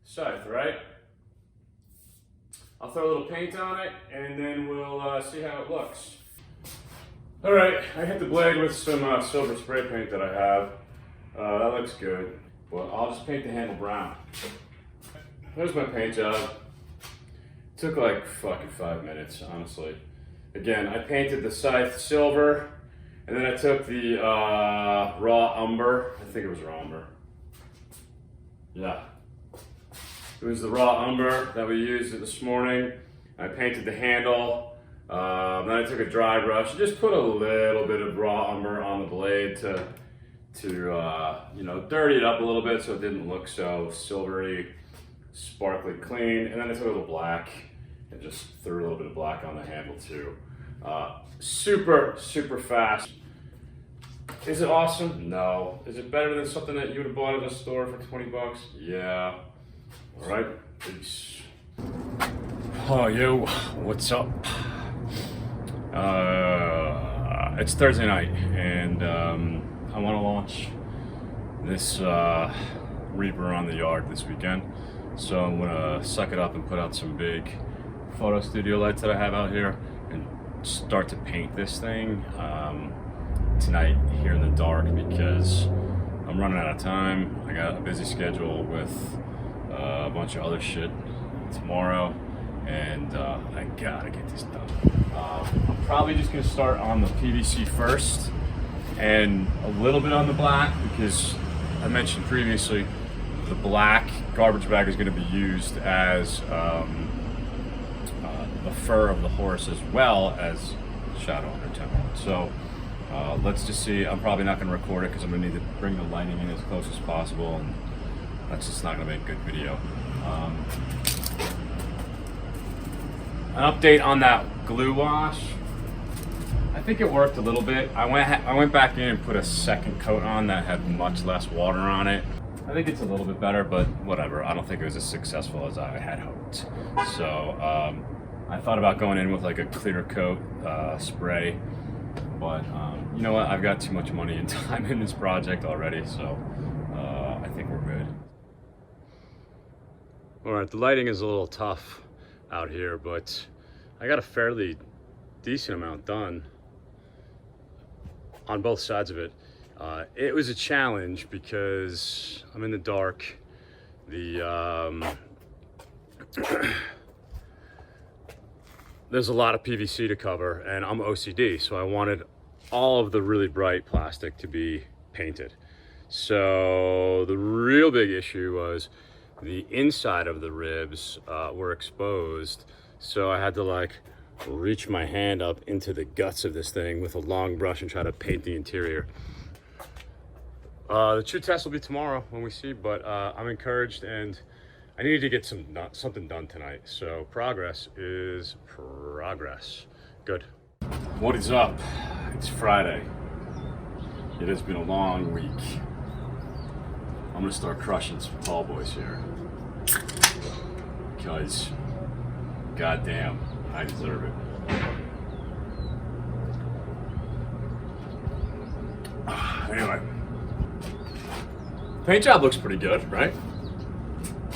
Scythe, right? I'll throw a little paint on it and then we'll see how it looks. All right, I hit the blade with some silver spray paint that I have. That looks good, but I'll just paint the handle brown. There's my paint job. Took like fucking 5 minutes, honestly. Again, I painted the scythe silver, and then I took the raw umber. I think it was raw umber. Yeah. It was the raw umber that we used this morning. I painted the handle. Then I took a dry brush and just put a little bit of raw umber on the blade to you know, dirty it up a little bit so it didn't look so silvery, sparkly clean. And then I took a little black and just threw a little bit of black on the handle too. Super, super fast. Is it awesome? No. Is it better than something that you would have bought at the store for 20 bucks? Yeah. All right. Peace. Oh, yo, what's up? It's Thursday night, and I want to launch this Reaper on the yard this weekend. So I'm gonna suck it up and put out some big photo studio lights that I have out here and start to paint this thing tonight here in the dark, because I'm running out of time. I got a busy schedule with a bunch of other shit tomorrow, and I gotta get this done. I'm probably just gonna start on the PVC first and a little bit on the black, because I mentioned previously the black garbage bag is going to be used as the fur of the horse as well as shadow under temple. So let's just see. I'm probably not going to record it because I'm going to need to bring the lighting in as close as possible, and that's just not going to make a good video. An update on that glue wash. I think it worked a little bit. I went back in and put a second coat on that had much less water on it. I think it's a little bit better, but whatever. I don't think it was as successful as I had hoped. So I thought about going in with like a clear coat spray, but you know what? I've got too much money and time in this project already, so I think we're good. All right, the lighting is a little tough out here, but I got a fairly decent amount done on both sides of it. It was a challenge because I'm in the dark. There's a lot of PVC to cover, and I'm OCD, so I wanted all of the really bright plastic to be painted. So the real big issue was the inside of the ribs were exposed, so I had to like reach my hand up into the guts of this thing with a long brush and try to paint the interior. The true test will be tomorrow when we see, but I'm encouraged, and I needed to get something done tonight. So progress is progress. Good. What is up? It's Friday. It has been a long week. I'm gonna start crushing some tall boys here because goddamn, I deserve it. Anyway, paint job looks pretty good, right?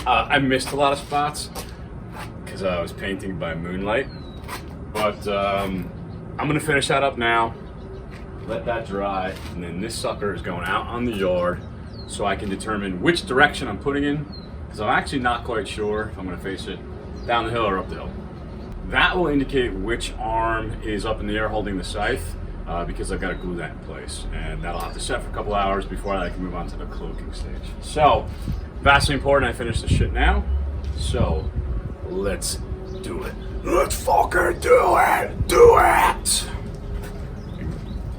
I missed a lot of spots because I was painting by moonlight, but I'm gonna finish that up now, let that dry, and then this sucker is going out on the yard so I can determine which direction I'm putting in, because I'm actually not quite sure if I'm gonna face it down the hill or up the hill. That will indicate which arm is up in the air holding the scythe, because I've got to glue that in place, and that'll have to set for a couple hours before I can move on to the cloaking stage. So, vastly important I finish this shit now, so let's do it. Let's fucking do it! Do it!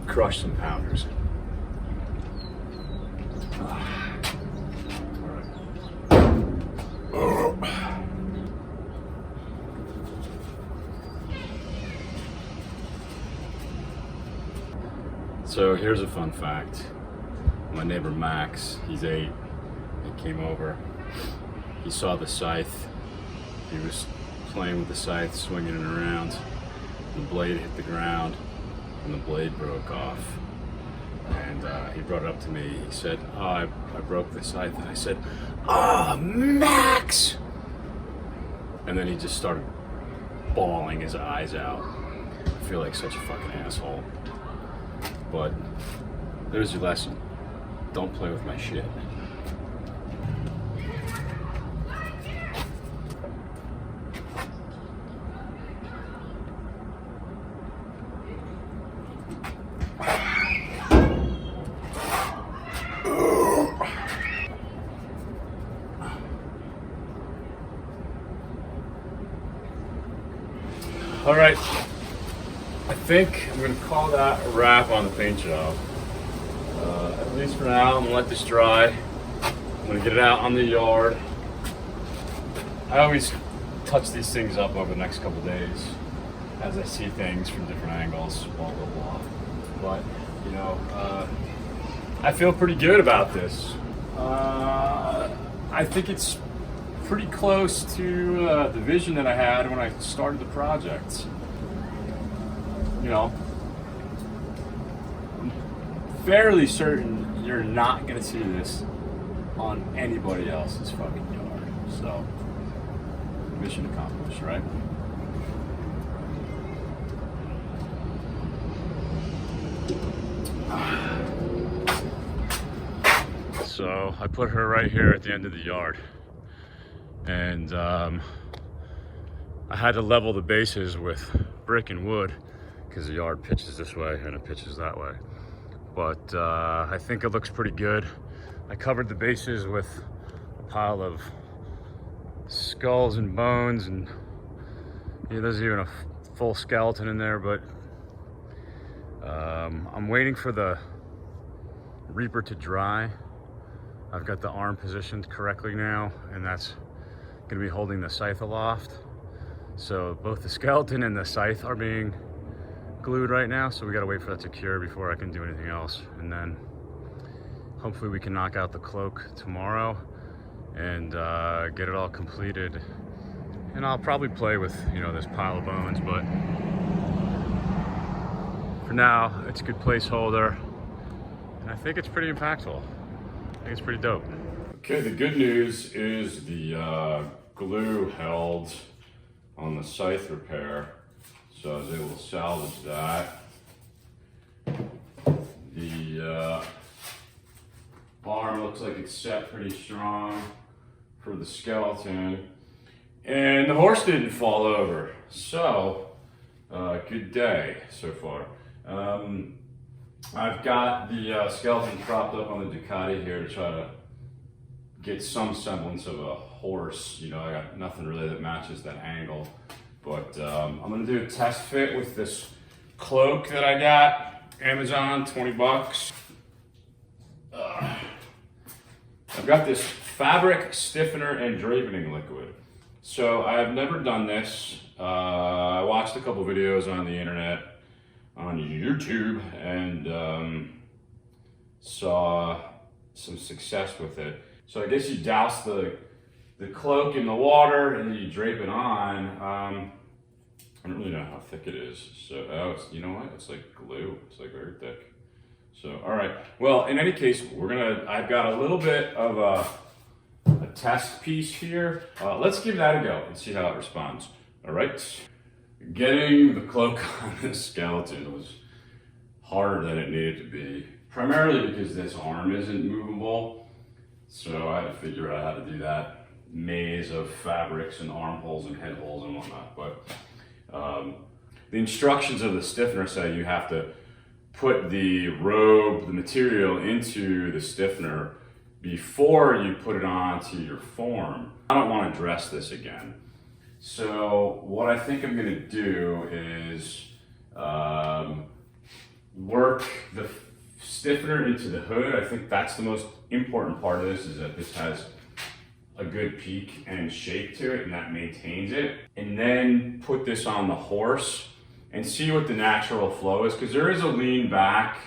Crush some pounders. So here's a fun fact. My neighbor Max, he's 8, he came over. He saw the scythe. He was playing with the scythe, swinging it around. The blade hit the ground and the blade broke off. And he brought it up to me. He said, "Oh, I broke the scythe." And I said, "Oh, Max!" And then he just started bawling his eyes out. I feel like such a fucking asshole. But there's your lesson. Don't play with my shit. All right. I think I'm going to call that a wrap on the paint job. At least for now, I'm going to let this dry. I'm going to get it out on the yard. I always touch these things up over the next couple days as I see things from different angles, blah, blah, blah. But, you know, I feel pretty good about this. I think it's pretty close to the vision that I had when I started the project. You know, I'm fairly certain you're not gonna see this on anybody else's fucking yard. So, mission accomplished, right? So I put her right here at the end of the yard, and I had to level the bases with brick and wood because the yard pitches this way and it pitches that way. But I think it looks pretty good. I covered the bases with a pile of skulls and bones, and there's even a full skeleton in there, but I'm waiting for the Reaper to dry. I've got the arm positioned correctly now, and that's going to be holding the scythe aloft. So both the skeleton and the scythe are being glued right now, so we got to wait for that to cure before I can do anything else. And then hopefully we can knock out the cloak tomorrow and get it all completed. And I'll probably play with, this pile of bones, but for now, it's a good placeholder. And I think it's pretty impactful. I think it's pretty dope. Okay, the good news is the glue held on the scythe repair, so I was able to salvage that. The arm looks like it's set pretty strong for the skeleton, and the horse didn't fall over, so good day so far. I've got the skeleton propped up on the Ducati here to try to get some semblance of a horse. I got nothing really that matches that angle, but I'm gonna do a test fit with this cloak that I got, Amazon, 20 bucks. I've got this fabric stiffener and draping liquid. So I have never done this. I watched a couple videos on the internet, on YouTube, and saw some success with it. So I guess you douse the cloak in the water and then you drape it on. I don't really know how thick it is. So, you know what? It's like glue. It's like very thick. So, all right. Well, in any case, I've got a little bit of a test piece here. Let's give that a go and see how it responds. All right. Getting the cloak on this skeleton was harder than it needed to be, primarily because this arm isn't movable. So I had to figure out how to do that maze of fabrics and armholes and head holes and whatnot. But the instructions of the stiffener say you have to put the robe, the material, into the stiffener before you put it onto your form. I don't want to dress this again. So what I think I'm gonna do is work the stiffener into the hood. I think that's the most important part of this, is that this has a good peak and shape to it, and that maintains it. And then put this on the horse and see what the natural flow is, because there is a lean back.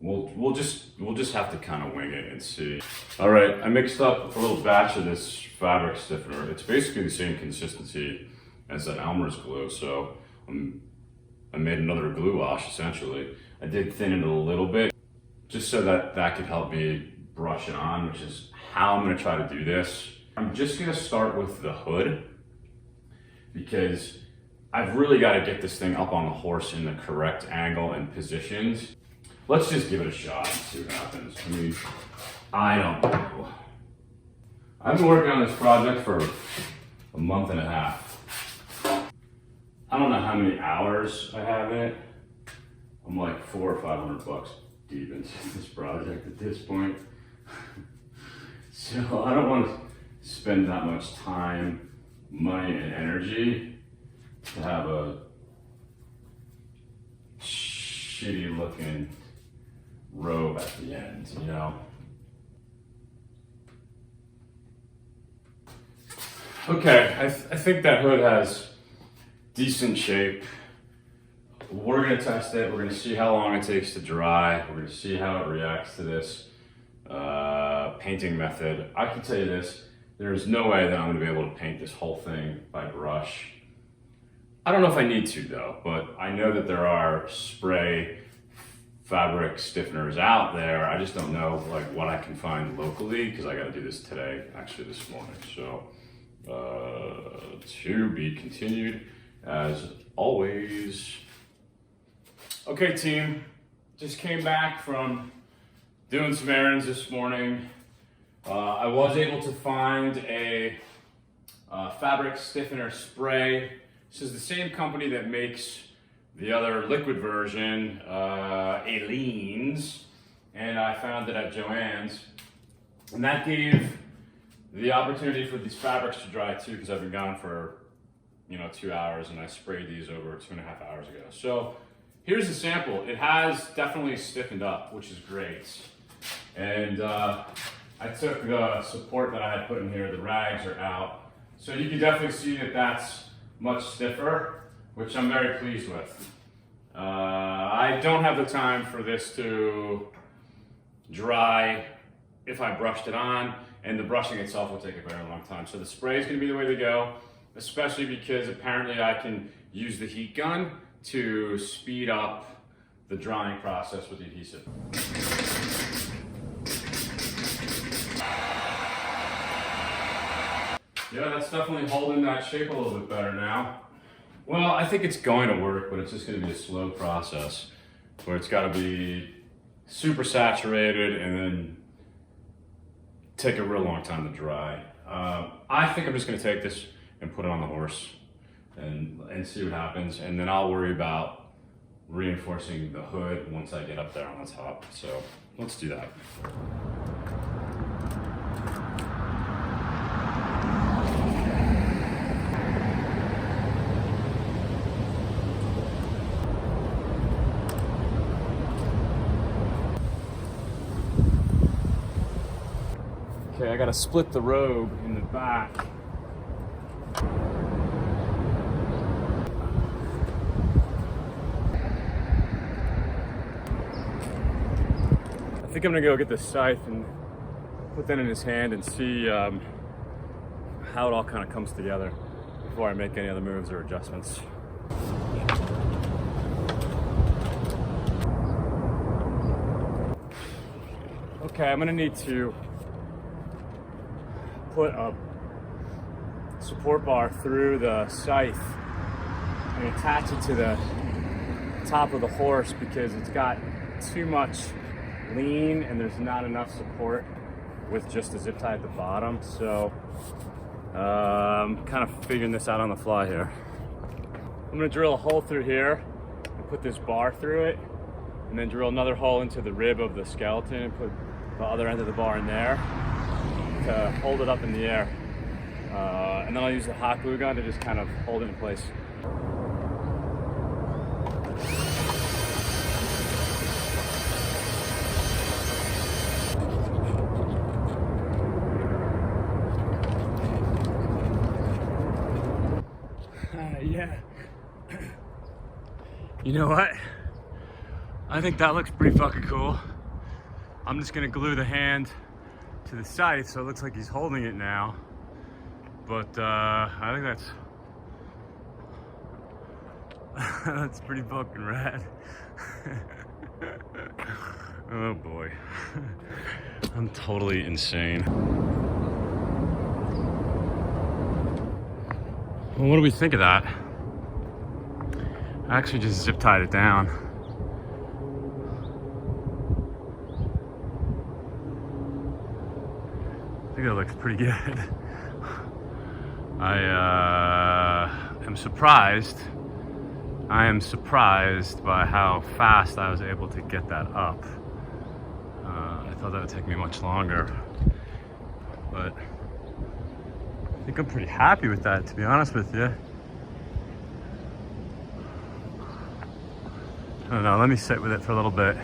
We'll just have to kind of wing it and see. All right, I mixed up a little batch of this fabric stiffener. It's basically the same consistency as that Elmer's glue, so I made another glue wash essentially. I did thin it a little bit, just so that could help me brush it on, which is how I'm gonna try to do this. I'm just gonna start with the hood, because I've really got to get this thing up on the horse in the correct angle and positions. Let's just give it a shot and see what happens. I mean, I don't know. I've been working on this project for a month and a half. I don't know how many hours I have in it. I'm like $400 or $500 deep into this project at this point. So I don't want to spend that much time, money, and energy to have a shitty looking robe at the end, Okay, I think that hood has decent shape. We're gonna test it. We're gonna see how long it takes to dry. We're gonna see how it reacts to this painting method. I can tell you this, there's no way that I'm gonna be able to paint this whole thing by brush. I don't know if I need to though, but I know that there are spray fabric stiffeners out there. I just don't know what I can find locally, because I got to do this today, actually this morning. So to be continued as always. Okay team, just came back from doing some errands this morning. I was able to find a fabric stiffener spray. This is the same company that makes the other liquid version, Aleene's, and I found it at Joann's, and that gave the opportunity for these fabrics to dry too, because I've been gone for 2 hours, and I sprayed these over 2.5 hours ago. So here's the sample. It has definitely stiffened up, which is great. And I took the support that I had put in here, the rags are out. So you can definitely see that that's much stiffer, which I'm very pleased with. I don't have the time for this to dry if I brushed it on, and the brushing itself will take a very long time. So the spray is going to be the way to go, especially because apparently I can use the heat gun to speed up the drying process with the adhesive. Yeah, that's definitely holding that shape a little bit better now. Well, I think it's going to work, but it's just going to be a slow process where it's got to be super saturated and then take a real long time to dry. I think I'm just going to take this and put it on the horse and see what happens, and then I'll worry about reinforcing the hood once I get up there on the top. So let's do that. Okay, I gotta split the robe in the back. I think I'm gonna go get the scythe and put that in his hand and see how it all kind of comes together before I make any other moves or adjustments. Okay, I'm gonna need to put a support bar through the scythe and attach it to the top of the horse because it's got too much lean and there's not enough support with just a zip tie at the bottom. So I'm kind of figuring this out on the fly here. I'm gonna drill a hole through here and put this bar through it, and then drill another hole into the rib of the skeleton and put the other end of the bar in there to hold it up in the air. And then I'll use the hot glue gun to just kind of hold it in place. Yeah. You know what? I think that looks pretty fucking cool. I'm just gonna glue the hand to the scythe so it looks like he's holding it now. But I think that's pretty fucking rad. Oh boy. I'm totally insane. Well, what do we think of that? I actually just zip tied it down. I think that looks pretty good. I am surprised. I am surprised by how fast I was able to get that up. I thought that would take me much longer, but I think I'm pretty happy with that, to be honest with you. I don't know, let me sit with it for a little bit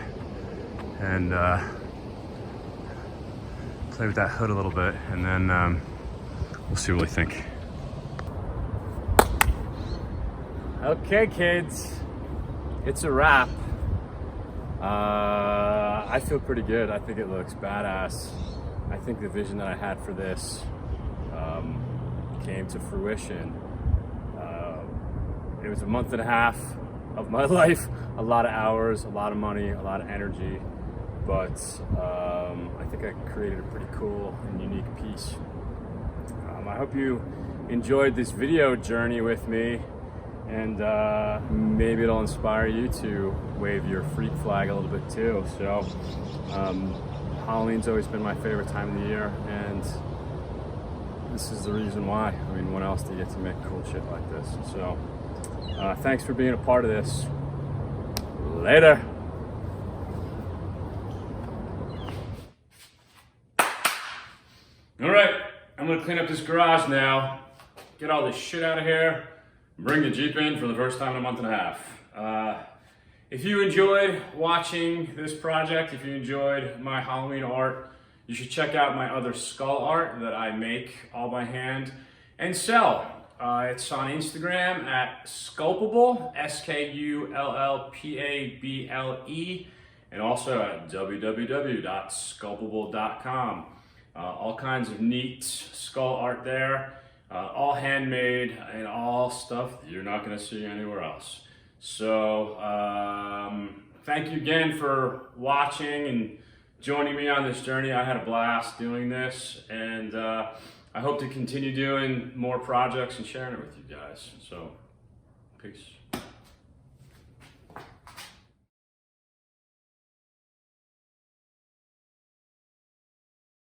and play with that hood a little bit, and then we'll see what we think. Okay, kids, it's a wrap. I feel pretty good. I think it looks badass. I think the vision that I had for this came to fruition. It was a month and a half of my life, a lot of hours, a lot of money, a lot of energy, but I think I created a pretty cool and unique piece. I hope you enjoyed this video journey with me, and maybe it'll inspire you to wave your freak flag a little bit too. So Halloween's always been my favorite time of the year, and this is the reason why. I mean, when else do you get to make cool shit like this? So thanks for being a part of this. Later. All right, I'm I'm gonna clean up this garage now, get all this shit out of here, bring the Jeep in for the first time in a month and a half. If you enjoyed watching this project, if you enjoyed my Halloween art, you should check out my other skull art that I make all by hand and sell. It's on Instagram at Sculpable, SKULLPABLE, and also at www.sculpable.com. All kinds of neat skull art there, all handmade and all stuff that you're not going to see anywhere else. So thank you again for watching and joining me on this journey. I had a blast doing this, and I hope to continue doing more projects and sharing it with you guys. So, peace.